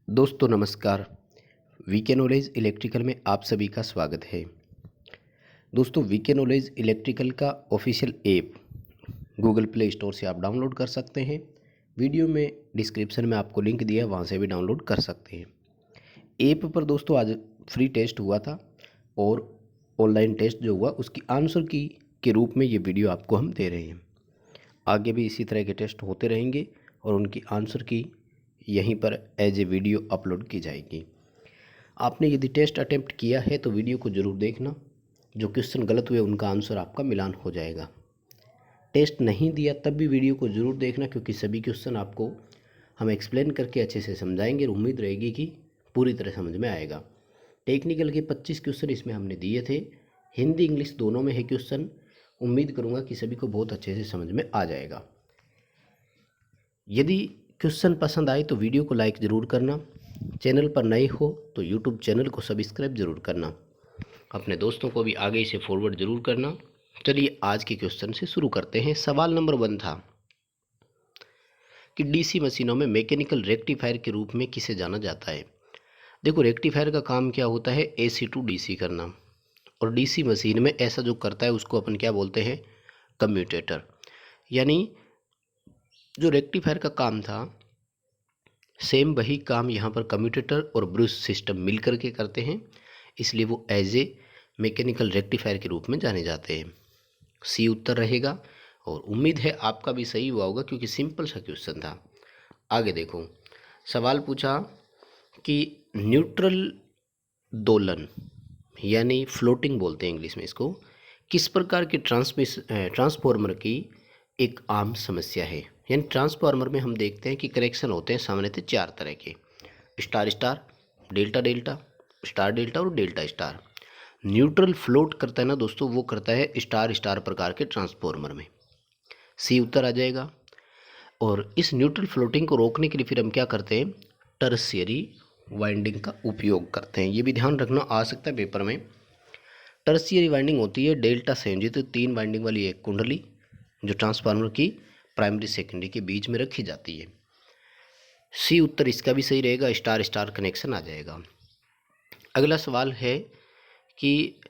दोस्तों नमस्कार। VK knowledge electrical में आप सभी का स्वागत है। दोस्तों वीके नॉलेज इलेक्ट्रिकल का official app Google play store से आप डाउनलोड कर सकते हैं। वीडियो में डिस्क्रिप्शन में आपको लिंक दिया है, वहाँ से भी डाउनलोड कर सकते हैं। ऐप पर दोस्तों आज फ्री टेस्ट हुआ था और ऑनलाइन टेस्ट जो हुआ उसकी आंसर की के रूप में ये वीडियो आपको हम दे रहे हैं। आगे भी इसी तरह के टेस्ट होते रहेंगे और उनकी आंसर की यहीं पर एज ए वीडियो अपलोड की जाएगी। आपने यदि टेस्ट अटेम्प्ट किया है तो वीडियो को ज़रूर देखना। जो क्वेश्चन गलत हुए उनका आंसर आपका मिलान हो जाएगा। टेस्ट नहीं दिया तब भी वीडियो को ज़रूर देखना, क्योंकि सभी क्वेश्चन आपको हम एक्सप्लेन करके अच्छे से समझाएंगे और उम्मीद रहेगी कि पूरी तरह समझ में आएगा। टेक्निकल के 25 क्वेश्चन इसमें हमने दिए थे। हिंदी इंग्लिश दोनों में है क्वेश्चन। उम्मीद करूँगा कि सभी को बहुत अच्छे से समझ में आ जाएगा। यदि क्वेश्चन पसंद आए तो वीडियो को लाइक ज़रूर करना। चैनल पर नए हो तो यूट्यूब चैनल को सब्सक्राइब ज़रूर करना। अपने दोस्तों को भी आगे इसे फॉरवर्ड ज़रूर करना। चलिए आज के क्वेश्चन से शुरू करते हैं। सवाल नंबर 1 था कि डीसी मशीनों में मैकेनिकल रेक्टिफायर के रूप में किसे जाना जाता है। देखो, रेक्टिफायर का काम क्या होता है? एसी टू डीसी करना। और डीसी मशीन में ऐसा जो करता है उसको अपन क्या बोलते हैं? कम्यूटेटर। यानी जो रेक्टिफायर का काम था सेम वही काम यहाँ पर कम्यूटेटर और ब्रूस सिस्टम मिल करके करते हैं, इसलिए वो एज ए मैकेनिकल रेक्टिफायर के रूप में जाने जाते हैं। सी उत्तर रहेगा और उम्मीद है आपका भी सही हुआ होगा, क्योंकि सिंपल सा क्वेश्चन था। आगे देखो, सवाल पूछा कि न्यूट्रल दोलन यानी फ्लोटिंग बोलते हैं इंग्लिश में इसको, किस प्रकार के ट्रांसफॉर्मर की एक आम समस्या है। यानी ट्रांसफार्मर में हम देखते हैं कि कनेक्शन होते हैं सामान्यतः 4 तरह के: star star, delta delta, star delta और डेल्टा स्टार। न्यूट्रल फ्लोट करता है ना दोस्तों, वो करता है स्टार स्टार प्रकार के ट्रांसफार्मर में। सी उत्तर आ जाएगा। और इस न्यूट्रल फ्लोटिंग को रोकने के लिए फिर हम क्या करते हैं? टर्शियरी वाइंडिंग का उपयोग करते हैं। ये भी ध्यान रखना, आ सकता है पेपर में। टर्शियरी वाइंडिंग होती है डेल्टा संयोजित 3 वाइंडिंग वाली एक कुंडली जो ट्रांसफार्मर की प्राइमरी सेकेंडरी के बीच में रखी जाती है। सी उत्तर इसका भी सही रहेगा, स्टार स्टार कनेक्शन आ जाएगा। अगला सवाल है कि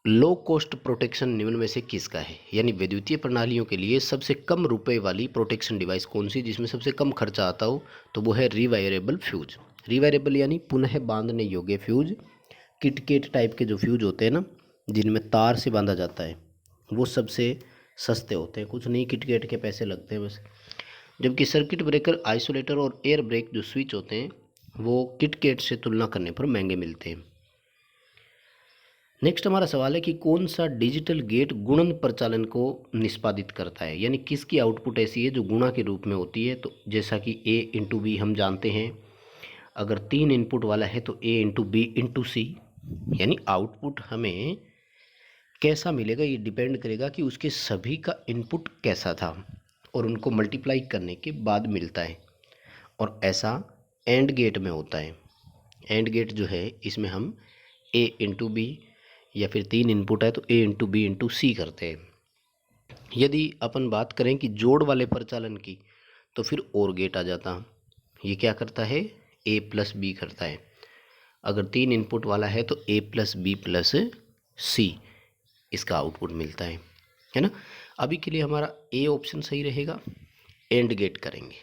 लो कॉस्ट प्रोटेक्शन निम्न में से किसका है। यानी विद्युतीय प्रणालियों के लिए सबसे कम रुपए वाली प्रोटेक्शन डिवाइस कौन सी, जिसमें सबसे कम खर्चा आता हो, तो वो है रिवायरेबल फ्यूज। रिवायरेबल यानी पुनः बांधने योग्य फ्यूज। किटकेट टाइप के जो फ्यूज होते हैं ना, जिनमें तार से बांधा जाता है, वो सबसे सस्ते होते हैं। कुछ नहीं, किटकेट के पैसे लगते हैं बस। जबकि सर्किट ब्रेकर, आइसोलेटर और एयर ब्रेक जो स्विच होते हैं वो किटकेट से तुलना करने पर महंगे मिलते हैं। नेक्स्ट हमारा सवाल है कि कौन सा डिजिटल गेट गुणन प्रचालन को निष्पादित करता है। यानी किसकी आउटपुट ऐसी है जो गुणा के रूप में होती है। तो जैसा कि ए इंटू बी हम जानते हैं, अगर 3 इनपुट वाला है तो ए इंटू बी इंटू सी। यानी आउटपुट हमें कैसा मिलेगा ये डिपेंड करेगा कि उसके सभी का इनपुट कैसा था और उनको मल्टीप्लाई करने के बाद मिलता है। और ऐसा एंड गेट में होता है। एंड गेट जो है इसमें हम ए इंटू बी या फिर 3 इनपुट है तो ए इंटू बी इंटू सी करते हैं। यदि अपन बात करें कि जोड़ वाले प्रचालन की, तो फिर और गेट आ जाता। ये क्या करता है? ए प्लस बी करता है। अगर 3 इनपुट वाला है तो ए प्लस बी प्लस सी इसका आउटपुट मिलता है ना। अभी के लिए हमारा ए ऑप्शन सही रहेगा, एंड गेट करेंगे।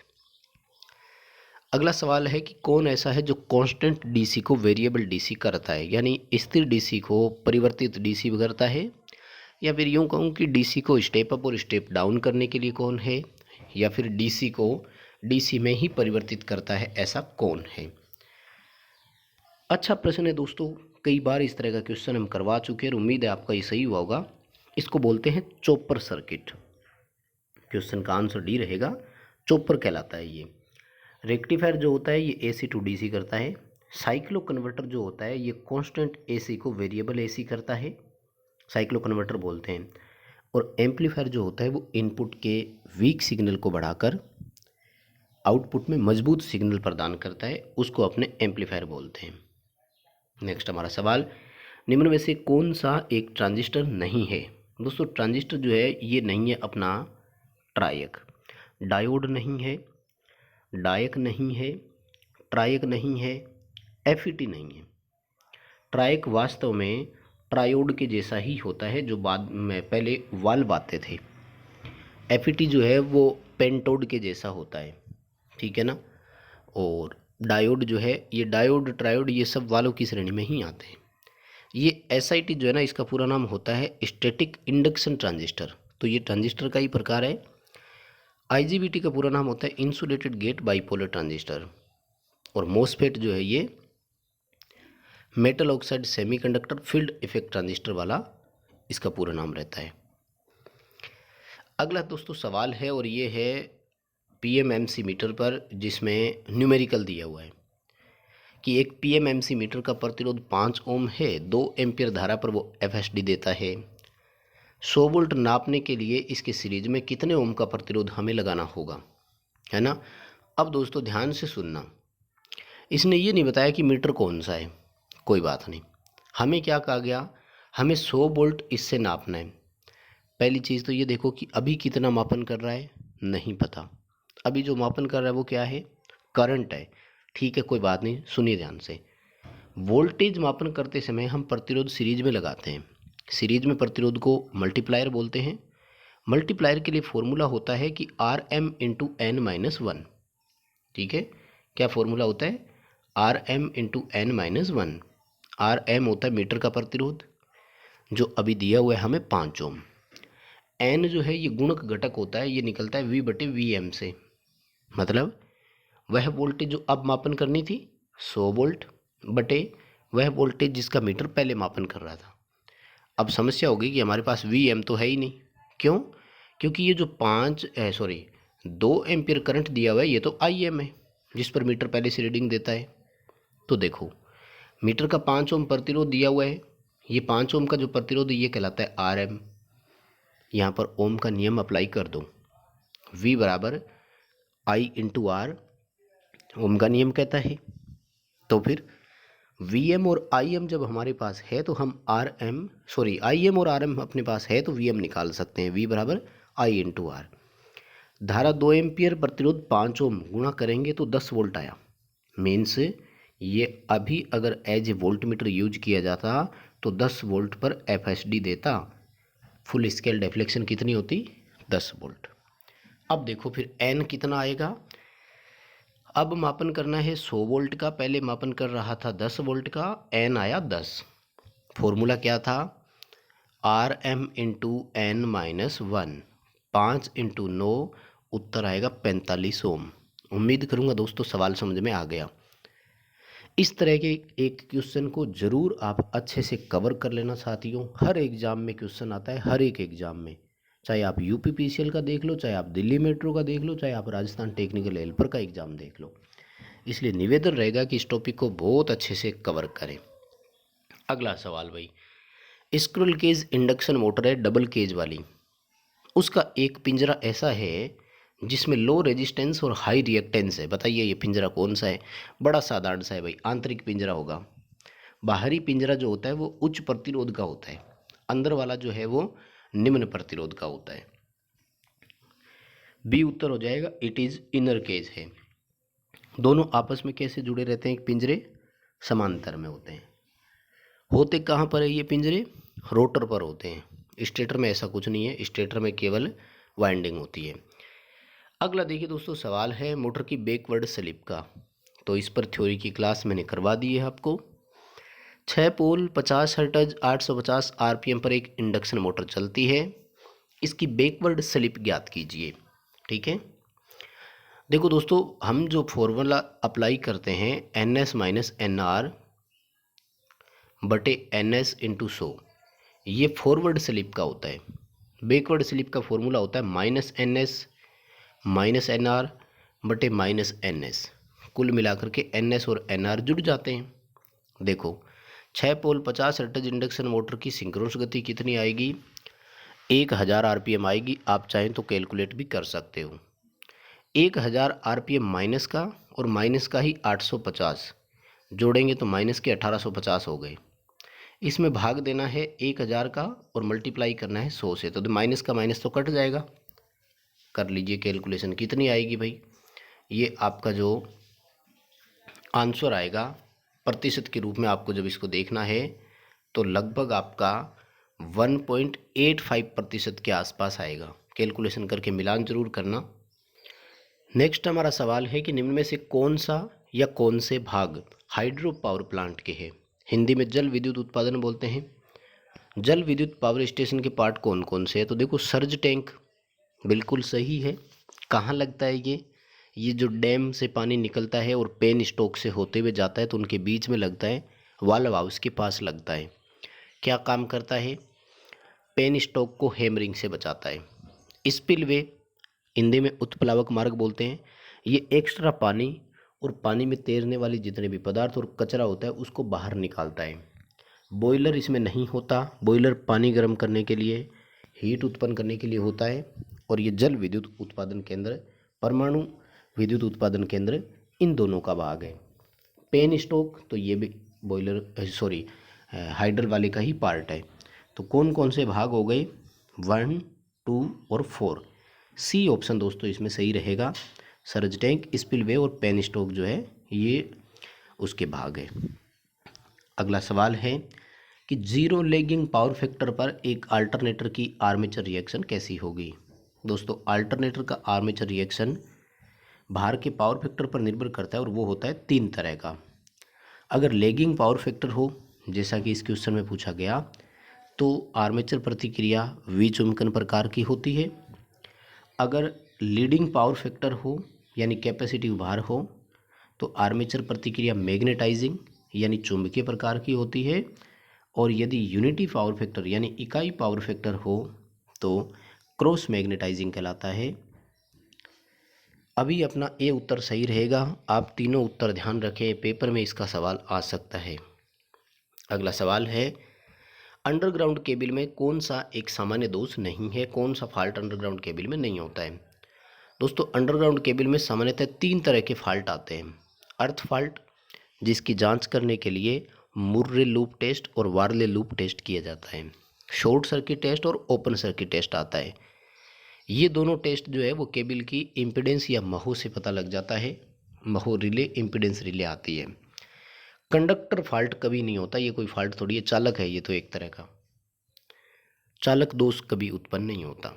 अगला सवाल है कि कौन ऐसा है जो कांस्टेंट डीसी को वेरिएबल डीसी करता है। यानी स्थिर डीसी को परिवर्तित डीसी करता है, या फिर यूँ कहूँ कि डीसी को स्टेप अप और स्टेप डाउन करने के लिए कौन है, या फिर डीसी को डीसी में ही परिवर्तित करता है, ऐसा कौन है। अच्छा प्रश्न है दोस्तों, कई बार इस तरह का क्वेश्चन हम करवा चुके हैं और उम्मीद है आपका ये सही हुआ होगा। इसको बोलते हैं चॉपर सर्किट। क्वेश्चन का आंसर डी रहेगा, चॉपर कहलाता है ये। रेक्टिफायर जो होता है ये एसी टू डीसी करता है। साइक्लो कन्वर्टर जो होता है ये कांस्टेंट एसी को वेरिएबल एसी करता है, साइक्लो कन्वर्टर बोलते हैं। और एम्पलीफायर जो होता है वो इनपुट के वीक सिग्नल को बढ़ाकर आउटपुट में मजबूत सिग्नल प्रदान करता है, उसको अपने एम्पलीफायर बोलते हैं। नेक्स्ट हमारा सवाल, निम्न में से कौन सा एक ट्रांजिस्टर नहीं है। दोस्तों ट्रांजिस्टर जो है ये नहीं है अपना ट्रायक। डायोड नहीं है, डायक नहीं है, ट्रायक नहीं है, एफईटी नहीं है। ट्रायक वास्तव में ट्रायोड के जैसा ही होता है जो बाद में पहले वाल्व आते थे। एफईटी जो है वो पेंटोड के जैसा होता है, ठीक है ना। और डायोड जो है, ये डायोड ट्रायोड ये सब वालों की श्रेणी में ही आते हैं। ये एसआईटी जो है ना, इसका पूरा नाम होता है स्टैटिक इंडक्शन ट्रांजिस्टर। तो ये ट्रांजिस्टर का ही प्रकार है। आईजीबीटी का पूरा नाम होता है इंसुलेटेड गेट बाइपोलर ट्रांजिस्टर। और मोसफेट जो है ये metal oxide semiconductor field effect transistor वाला इसका पूरा नाम रहता है। अगला दोस्तों सवाल है, और ये है पीएमएमसी मीटर पर, जिसमें न्यूमेरिकल दिया हुआ है कि एक पीएमएमसी मीटर का प्रतिरोध 5 ओम है, 2 एम्पियर धारा पर वो एफएसडी देता है। 100 वोल्ट नापने के लिए इसके सीरीज में कितने ओम का प्रतिरोध हमें लगाना होगा, है ना। अब दोस्तों ध्यान से सुनना, इसने ये नहीं बताया कि मीटर कौन सा है, कोई बात नहीं। हमें क्या कहा गया, हमें 100 वोल्ट इससे नापना है। पहली चीज़ तो ये देखो कि अभी कितना मापन कर रहा है, नहीं पता। अभी जो मापन कर रहा है वो क्या है, करंट है, ठीक है, कोई बात नहीं। सुनिए ध्यान से, वोल्टेज मापन करते समय हम प्रतिरोध सीरीज में लगाते हैं। सीरीज में प्रतिरोध को मल्टीप्लायर बोलते हैं। मल्टीप्लायर के लिए फॉर्मूला होता है कि r m into n minus one, ठीक है। क्या फॉर्मूला होता है, r m into n minus one. R m होता है मीटर का प्रतिरोध, जो अभी दिया हुआ है हमें 5 ओम। एन जो है ये गुणक घटक होता है, ये निकलता है वी बटे वी एम से। मतलब वह वोल्टेज जो अब मापन करनी थी 100 वोल्ट बटे वह वोल्टेज जिसका मीटर पहले मापन कर रहा था। अब समस्या होगी कि हमारे पास वी एम तो है ही नहीं। क्यों, क्योंकि ये जो 2 एम्पियर करंट दिया हुआ है ये तो आई एम है, जिस पर मीटर पहले से रीडिंग देता है। तो देखो मीटर का 5 ओम प्रतिरोध दिया हुआ है, ये 5 ओम का जो प्रतिरोध है ये कहलाता है आर एम। यहाँ पर ओम का नियम अप्लाई कर दो, V बराबर आई इंटू आर, ओम का नियम कहता है। तो फिर Vm और Im जब हमारे पास है तो हम Im और Rm अपने पास है तो Vm निकाल सकते हैं। V बराबर आई इंटू आर। धारा 2 एम्पियर प्रतिरोध 5 ओम गुणा करेंगे तो 10 वोल्ट आया। मीन्स ये अभी अगर as a volt meter use किया जाता तो 10 वोल्ट पर एफएसडी देता। फुल स्केल डिफ्लेक्शन कितनी होती, 10 वोल्ट। अब देखो फिर एन कितना आएगा। अब मापन करना है 100 वोल्ट का, पहले मापन कर रहा था 10 वोल्ट का, एन आया 10। फॉर्मूला क्या था, r m into n minus one, 5 into 9, उत्तर आएगा 45 ओम। उम्मीद करूंगा दोस्तों सवाल समझ में आ गया। इस तरह के एक क्वेश्चन को ज़रूर आप अच्छे से कवर कर लेना साथियों। हर एग्ज़ाम में क्वेश्चन आता है, हर एक एग्ज़ाम में, चाहे आप यूपीपीसीएल का देख लो, चाहे आप दिल्ली मेट्रो का देख लो, चाहे आप राजस्थान टेक्निकल हेल्पर का एग्ज़ाम देख लो। इसलिए निवेदन रहेगा कि इस टॉपिक को बहुत अच्छे से कवर करें। अगला सवाल भाई, स्क्विरल केज इंडक्शन मोटर है डबल केज वाली, उसका एक पिंजरा ऐसा है जिसमें लो रेजिस्टेंस और हाई रिएक्टेंस है। बताइए ये पिंजरा कौन सा है। बड़ा साधारण सा है भाई, आंतरिक पिंजरा होगा। बाहरी पिंजरा जो होता है वो उच्च प्रतिरोध का होता है, अंदर वाला जो है वो निम्न प्रतिरोध का होता है। बी उत्तर हो जाएगा, इट इज़ इनर केज है। दोनों आपस में कैसे जुड़े रहते हैं, पिंजरे समांतर में होते हैं। होते कहाँ पर है ये पिंजरे, रोटर पर होते हैं। स्टेटर में ऐसा कुछ नहीं है, स्टेटर में केवल वाइंडिंग होती है। अगला देखिए दोस्तों सवाल है मोटर की बैकवर्ड स्लिप का। तो इस पर थ्योरी की क्लास मैंने करवा दी है आपको। 6 पोल 50 हर्ट्ज 850 आरपीएम पर एक इंडक्शन मोटर चलती है, इसकी बैकवर्ड स्लिप ज्ञात कीजिए। ठीक है, देखो दोस्तों हम जो फॉर्मूला अप्लाई करते हैं n s minus n r बटे एन एस इंटू 100, ये फॉरवर्ड स्लिप का होता है। बैकवर्ड स्लिप का फॉर्मूला होता है minus n s minus n r बटे माइनस एन एस। कुल मिलाकर के एन एस और एन आर जुड़ जाते हैं। देखो 6 पोल 50 हर्ट्ज इंडक्शन मोटर की सिंक्रोनस गति कितनी आएगी, 1000 आरपीएम आएगी। आप चाहें तो कैलकुलेट भी कर सकते हो। 1000 आरपीएम माइनस का और माइनस का ही 850 जोड़ेंगे तो माइनस के 1850 हो गए। इसमें भाग देना है 1000 का और मल्टीप्लाई करना है 100 से, तो माइनस का माइनस तो कट जाएगा। कर लीजिए कैलकुलेशन कितनी आएगी भाई, ये आपका जो आंसर आएगा प्रतिशत के रूप में। आपको जब इसको देखना है तो लगभग आपका 1.85% के आसपास आएगा। कैलकुलेशन करके मिलान जरूर करना। नेक्स्ट हमारा सवाल है कि निम्न में से कौन सा या कौन से भाग हाइड्रो पावर प्लांट के हैं। हिंदी में जल विद्युत उत्पादन बोलते हैं। जल विद्युत पावर स्टेशन के पार्ट कौन कौन से हैं? तो देखो, सर्ज टैंक बिल्कुल सही है। कहाँ लगता है ये जो डैम से पानी निकलता है और पेन स्टॉक से होते हुए जाता है तो उनके बीच में लगता है, वाल्व हाउस के पास लगता है। क्या काम करता है? पेन स्टॉक को हैमरिंग से बचाता है। स्पिलवे हिंदी में उत्प्लावक मार्ग बोलते हैं। ये एक्स्ट्रा पानी और पानी में तैरने वाली जितने भी पदार्थ और कचरा होता है उसको बाहर निकालता है। बॉयलर इसमें नहीं होता। बॉयलर पानी गर्म करने के लिए, हीट उत्पन्न करने के लिए होता है। और ये जल विद्युत उत्पादन केंद्र, परमाणु विद्युत उत्पादन केंद्र, इन दोनों का भाग है। पेन स्टॉक तो ये भी बॉयलर सॉरी हाइडल वाले का ही पार्ट है। तो कौन कौन से भाग हो गए? 1, 2 और 4। सी ऑप्शन दोस्तों इसमें सही रहेगा। सर्ज टैंक, स्पिलवे और पेन स्टॉक जो है ये उसके भाग है। अगला सवाल है कि जीरो लैगिंग पावर फैक्टर पर एक अल्टरनेटर की आर्मेचर रिएक्शन कैसी होगी। दोस्तों, अल्टरनेटर का आर्मेचर रिएक्शन भार के पावर फैक्टर पर निर्भर करता है और वो होता है 3 तरह का। अगर लैगिंग पावर फैक्टर हो, जैसा कि इस क्वेश्चन में पूछा गया, तो आर्मेचर प्रतिक्रिया विचुंबकन प्रकार की होती है। अगर लीडिंग पावर फैक्टर हो यानी कैपेसिटिव भार हो तो आर्मेचर प्रतिक्रिया मैग्नेटाइजिंग यानी चुंबकीय प्रकार की होती है। और यदि यूनिटी पावर फैक्टर यानी इकाई पावर फैक्टर हो तो क्रॉस मैग्नेटाइजिंग कहलाता है। अभी अपना ए उत्तर सही रहेगा। आप तीनों उत्तर ध्यान रखें, पेपर में इसका सवाल आ सकता है। अगला सवाल है, अंडरग्राउंड केबल में कौन सा एक सामान्य दोष नहीं है? कौन सा फॉल्ट अंडरग्राउंड केबल में नहीं होता है? दोस्तों, अंडरग्राउंड केबल में सामान्यतः 3 तरह के फॉल्ट आते हैं। अर्थ फॉल्ट, जिसकी जांच करने के लिए मुर्रे लूप टेस्ट और वार्ले लूप टेस्ट किया जाता है। शॉर्ट सर्किट टेस्ट और ओपन सर्किट टेस्ट आता है। ये दोनों टेस्ट जो है वो केबल की इम्पीडेंस या महो से पता लग जाता है। महो रिले, इम्पीडेंस रिले आती है। कंडक्टर फॉल्ट कभी नहीं होता। ये कोई फॉल्ट थोड़ी है, चालक है ये तो एक तरह का। चालक दोष कभी उत्पन्न नहीं होता।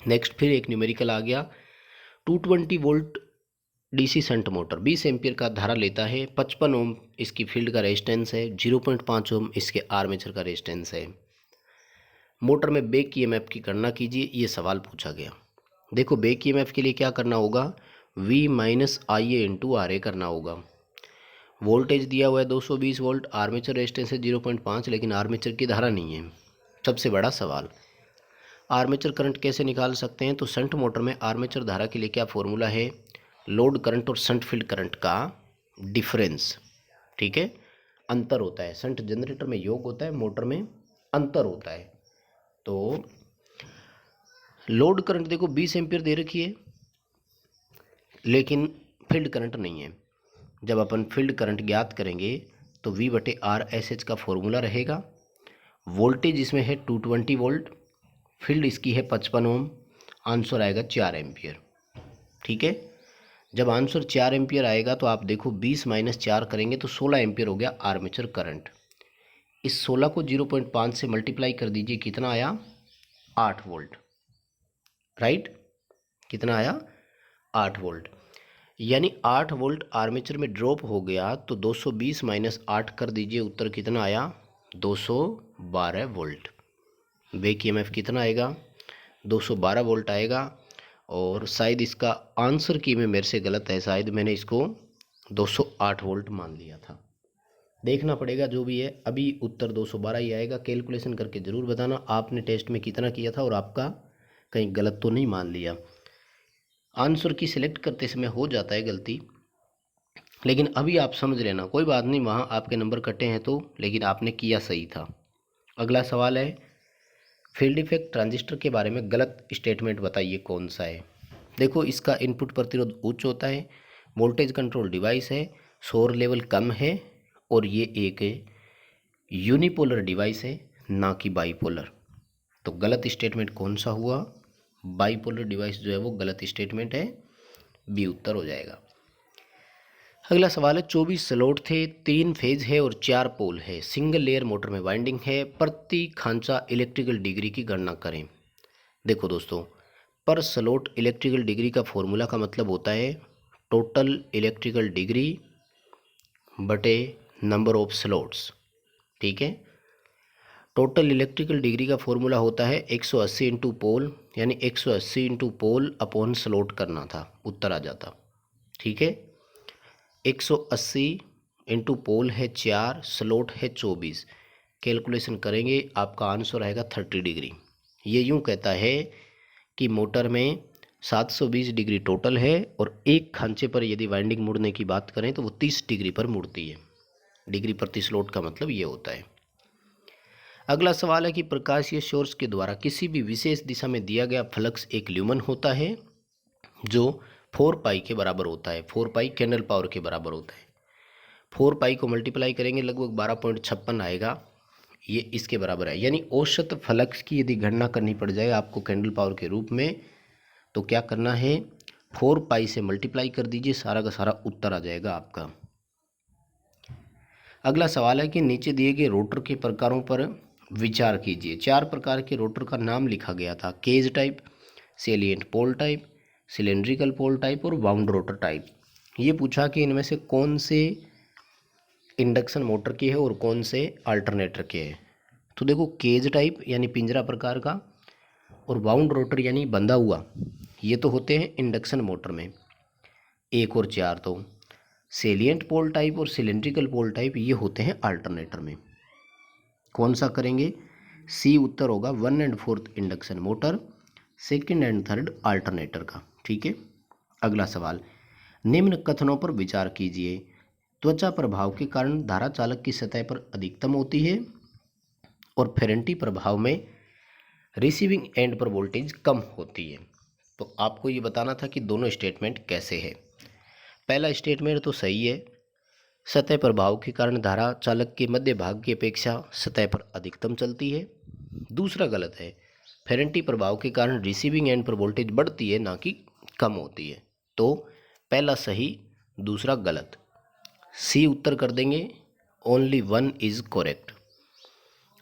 नेक्स्ट फिर एक न्यूमेरिकल आ गया। 220 volt DC shunt motor 20 ampere का धारा लेता है। 55 ओम इसकी फील्ड का रेजिस्टेंस है। 0.5 ओम इसके आर्मेचर का रेजिस्टेंस है। मोटर में बैक ईएमएफ की गणना कीजिए, ये सवाल पूछा गया। देखो, बैक ईएमएफ के लिए क्या करना होगा? V minus I A into R A करना होगा। वोल्टेज दिया हुआ है 220 वोल्ट, आर्मेचर रेजिस्टेंस है 0.5, लेकिन आर्मेचर की धारा नहीं है। सबसे बड़ा सवाल, आर्मेचर करंट कैसे निकाल सकते हैं? तो शंट मोटर में आर्मेचर धारा के लिए क्या फॉर्मूला है? लोड करंट और शंट फील्ड करंट का डिफरेंस, ठीक है, अंतर होता है। शंट जनरेटर में योग होता है, मोटर में अंतर होता है। तो लोड करंट देखो 20 एम्पियर दे रखी है, लेकिन फील्ड करंट नहीं है। जब अपन फील्ड करंट ज्ञात करेंगे तो V/R/SH का फॉर्मूला रहेगा। वोल्टेज इसमें है 220 वोल्ट, फील्ड इसकी है 55 ओम, आंसर आएगा 4 एम्पियर। ठीक है, जब आंसर 4 एम्पियर आएगा तो आप देखो 20 माइनस 4 करेंगे तो 16 एम्पियर हो गया आर्मेचर करंट। इस 16 को 0.5 से मल्टीप्लाई कर दीजिए, कितना आया? 8 वोल्ट। राइट, कितना आया? 8 वोल्ट। यानी 8 वोल्ट आर्मेचर में ड्रॉप हो गया तो 220 माइनस 8 कर दीजिए, उत्तर कितना आया? 212 वोल्ट। बैक ईएमएफ कितना आएगा? 212 वोल्ट आएगा। और शायद इसका आंसर की में मेरे से गलत है, शायद मैंने इसको 208 वोल्ट मान लिया था। देखना पड़ेगा जो भी है, अभी उत्तर 212 ही आएगा। कैलकुलेशन करके ज़रूर बताना आपने टेस्ट में कितना किया था और आपका कहीं गलत तो नहीं मान लिया। आंसर की सिलेक्ट करते समय हो जाता है गलती, लेकिन अभी आप समझ लेना, कोई बात नहीं, वहाँ आपके नंबर कटे हैं तो, लेकिन आपने किया सही था। अगला सवाल है, फील्ड इफेक्ट ट्रांजिस्टर के बारे में गलत स्टेटमेंट बताइए कौन सा है। देखो, इसका इनपुट प्रतिरोध उच्च होता है, वोल्टेज कंट्रोल डिवाइस है, शोर लेवल कम है, और ये एक यूनिपोलर डिवाइस है, ना कि बाईपोलर। तो गलत स्टेटमेंट कौन सा हुआ? बाईपोलर डिवाइस जो है वो गलत स्टेटमेंट है, बी उत्तर हो जाएगा। अगला सवाल है 24 स्लॉट थे, 3 फेज है और 4 पोल है, सिंगल लेयर मोटर में वाइंडिंग है, प्रति खांचा इलेक्ट्रिकल डिग्री की गणना करें। देखो दोस्तों, पर स्लॉट इलेक्ट्रिकल डिग्री का फॉर्मूला का मतलब होता है टोटल इलेक्ट्रिकल डिग्री बटे नंबर ऑफ स्लॉट्स। ठीक है, टोटल इलेक्ट्रिकल डिग्री का फॉर्मूला होता है 180 इंटू पोल, यानी 180 इंटू पोल अपॉन स्लॉट करना था, उत्तर आ जाता। ठीक है, 180 इंटू पोल है 4, स्लॉट है 24, कैलकुलेशन करेंगे आपका आंसर आएगा 30 डिग्री। ये यूँ कहता है कि मोटर में 720 डिग्री टोटल है और एक खांचे पर यदि वाइंडिंग मुड़ने की बात करें तो वो 30 डिग्री पर मुड़ती है। डिग्री प्रति स्लॉट का मतलब ये होता है। अगला सवाल है कि प्रकाशीय सोर्स के द्वारा किसी भी विशेष दिशा में दिया गया फ्लक्स एक ल्यूमन होता है जो 4 पाई के बराबर होता है। 4 पाई कैंडल पावर के बराबर होता है। 4 पाई को मल्टीप्लाई करेंगे लगभग 12.56 आएगा, ये इसके बराबर है। यानी औसत फ्लक्स की यदि गणना करनी पड़ जाए आपको कैंडल पावर के रूप में, तो क्या करना है, 4 पाई से मल्टीप्लाई कर दीजिए, सारा का सारा उत्तर आ जाएगा आपका। अगला सवाल है कि नीचे दिए गए रोटर के प्रकारों पर विचार कीजिए। 4 प्रकार के रोटर का नाम लिखा गया था, केज टाइप, सेलिएंट पोल टाइप, सिलेंड्रिकल पोल टाइप और वाउंड रोटर टाइप। ये पूछा कि इनमें से कौन से इंडक्शन मोटर के हैं और कौन से अल्टरनेटर के हैं। तो देखो, केज टाइप यानी पिंजरा प्रकार का, और वाउंड रोटर यानी बंधा हुआ, ये तो होते हैं इंडक्शन मोटर में। 1 और 4 तो सेलिएंट पोल टाइप और सिलेंड्रिकल पोल टाइप ये होते हैं अल्टरनेटर में। कौन सा करेंगे, सी उत्तर होगा 1 और 4 इंडक्शन मोटर, 2nd और 3rd अल्टरनेटर का। ठीक है, अगला सवाल, निम्न कथनों पर विचार कीजिए। त्वचा प्रभाव के कारण धारा चालक की सतह पर अधिकतम होती है और फेरेंटी प्रभाव में रिसीविंग एंड पर वोल्टेज कम होती है। तो आपको ये बताना था कि दोनों स्टेटमेंट कैसे है। पहला स्टेटमेंट तो सही है, सतह प्रभाव के कारण धारा चालक के मध्य भाग की अपेक्षा सतह पर अधिकतम चलती है। दूसरा गलत है, फेरेंटी प्रभाव के कारण रिसीविंग एंड पर वोल्टेज बढ़ती है ना कि कम होती है। तो पहला सही, दूसरा गलत, सी उत्तर कर देंगे, ओनली 1 इज करेक्ट।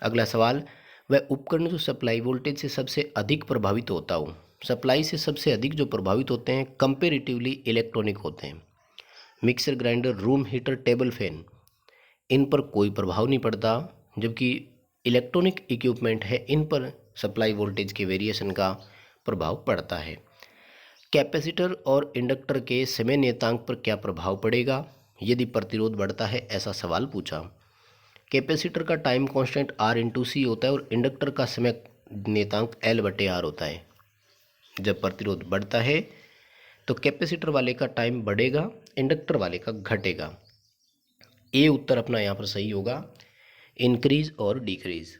अगला सवाल, वह उपकरण जो सप्लाई वोल्टेज से सबसे अधिक प्रभावित होता हो। सप्लाई से सबसे अधिक जो प्रभावित होते हैं कंपेरेटिवली इलेक्ट्रॉनिक होते हैं। Mixer grinder, room heater, table fan, इन पर कोई प्रभाव नहीं पड़ता, जबकि इलेक्ट्रॉनिक इक्विपमेंट है इन पर सप्लाई वोल्टेज के वेरिएशन का प्रभाव पड़ता है। कैपेसिटर और इंडक्टर के समय नियतांक पर क्या प्रभाव पड़ेगा यदि प्रतिरोध बढ़ता है, ऐसा सवाल पूछा। कैपेसिटर का टाइम कांस्टेंट R/C होता है और इंडक्टर का समय नियतांक L/R होता है। जब प्रतिरोध बढ़ता है तो कैपेसिटर वाले का टाइम बढ़ेगा, इंडक्टर वाले का घटेगा। ए उत्तर अपना यहाँ पर सही होगा, इंक्रीज और डिक्रीज।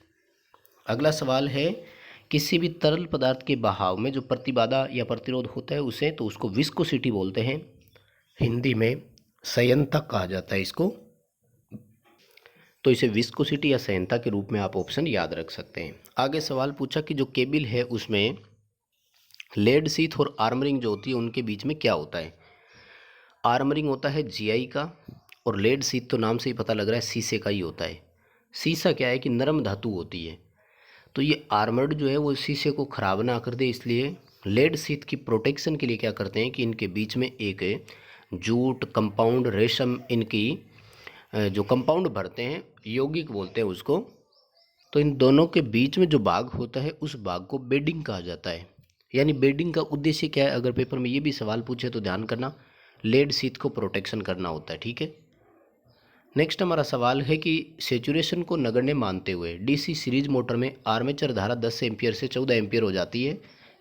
अगला सवाल है, किसी भी तरल पदार्थ के बहाव में जो प्रतिबाधा या प्रतिरोध होता है उसे, तो उसको विस्कोसिटी बोलते हैं, हिंदी में संयंता कहा जाता है इसको। तो इसे विस्कोसिटी या संयंता के रूप में आप ऑप्शन याद रख सकते हैं। आगे सवाल पूछा कि जो केबल है उसमें लेड शीथ और आर्मरिंग जो होती है उनके बीच में क्या होता है। आर्मरिंग होता है GI का, और लेड शीथ तो नाम से ही पता लग रहा है शीशे का ही होता है। शीशा क्या है कि नरम धातु होती है, तो ये आर्मर्ड जो है वो शीशे को खराब ना कर दे, इसलिए लेड शीथ की प्रोटेक्शन के लिए क्या करते हैं कि इनके बीच में एक जूट, कंपाउंड, रेशम, इनकी जो कंपाउंड भरते हैं, यौगिक बोलते हैं उसको। तो इन दोनों के बीच में जो भाग होता है उस भाग को बेडिंग कहा जाता है। यानी बेडिंग का उद्देश्य क्या है, अगर पेपर में ये भी सवाल पूछे तो ध्यान करना, लेड शीथ को प्रोटेक्शन करना होता है। ठीक है, नेक्स्ट हमारा सवाल है कि सेचुरेशन को नगण्य मानते हुए DC सीरीज मोटर में आर्मेचर धारा 10 एम्पियर से 14 एम्पियर हो जाती है,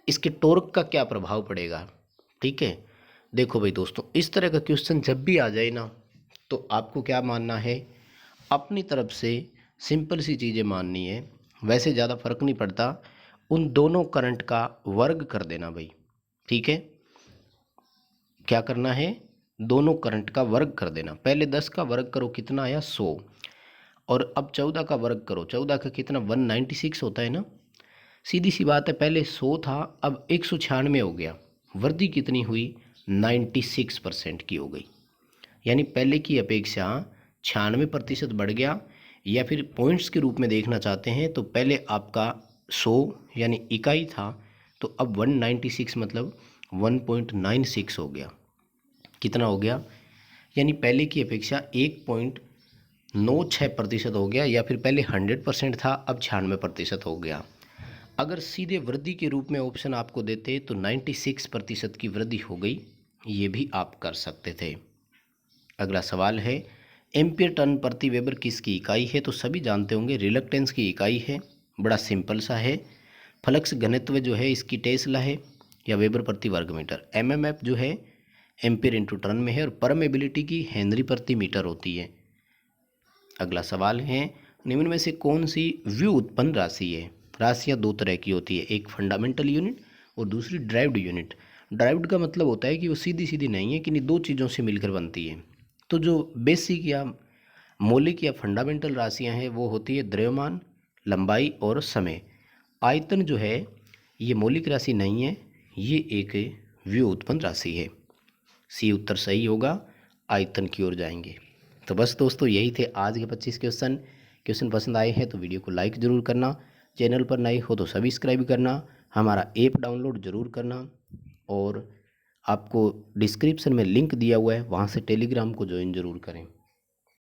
इसके टॉर्क का क्या प्रभाव पड़ेगा। ठीक है, देखो भाई दोस्तों, इस तरह का क्वेश्चन जब भी आ जाए ना, तो आपको क्या मानना है, अपनी तरफ से सिंपल सी चीज़ें माननी है, वैसे ज़्यादा फर्क नहीं पड़ता, उन दोनों करंट का वर्ग कर देना भाई। ठीक है, क्या करना है, दोनों करंट का वर्ग कर देना। पहले 10 का वर्ग करो, कितना आया 100, और अब 14 का वर्ग करो, 14 का कितना 196 होता है ना। सीधी सी बात है, पहले 100 था अब 196 हो गया, वृद्धि कितनी हुई 96% की हो गई। यानी पहले की अपेक्षा 96% बढ़ गया, या फिर पॉइंट्स के रूप में देखना चाहते हैं तो पहले आपका 100 यानी इकाई था, तो अब 196 मतलब 1.96 हो गया। कितना हो गया? यानी पहले की अपेक्षा 1.96% हो गया, या फिर पहले 100% था अब 96% हो गया। अगर सीधे वृद्धि के रूप में ऑप्शन आपको देते तो 96% की वृद्धि हो गई, ये भी आप कर सकते थे। अगला सवाल है, एम्पियर टन प्रति वेबर किसकी इकाई है? तो सभी जानते होंगे रिलक्टेंस की इकाई है, बड़ा सिंपल सा है। फ्लक्स घनत्व जो है इसकी टेस्ला है या वेबर प्रति वर्ग मीटर। एमएमएफ जो है एम्पियर इंटू टन में है, और परमेबिलिटी की हेनरी प्रति मीटर होती है। अगला सवाल है, निम्न में से कौन सी व्युत्पन्न राशि है? राशियाँ दो तरह की होती है, एक फंडामेंटल यूनिट और दूसरी ड्राइव्ड यूनिट। ड्राइव्ड का मतलब होता है कि वो सीधी सीधी नहीं है, कि दो चीज़ों से मिलकर बनती है। तो जो बेसिक या मौलिक या फंडामेंटल राशियाँ हैं वो होती है द्रव्यमान, लंबाई और समय। आयतन जो है ये मौलिक राशि नहीं है, ये एक व्युत्पन्न राशि है। सी उत्तर सही होगा, आयतन की ओर जाएंगे। तो बस दोस्तों यही थे आज के 25 क्वेश्चन पसंद आए हैं तो वीडियो को लाइक ज़रूर करना, चैनल पर नए हो तो सब्सक्राइब करना, हमारा ऐप डाउनलोड ज़रूर करना, और आपको डिस्क्रिप्शन में लिंक दिया हुआ है वहाँ से टेलीग्राम को ज्वाइन ज़रूर करें।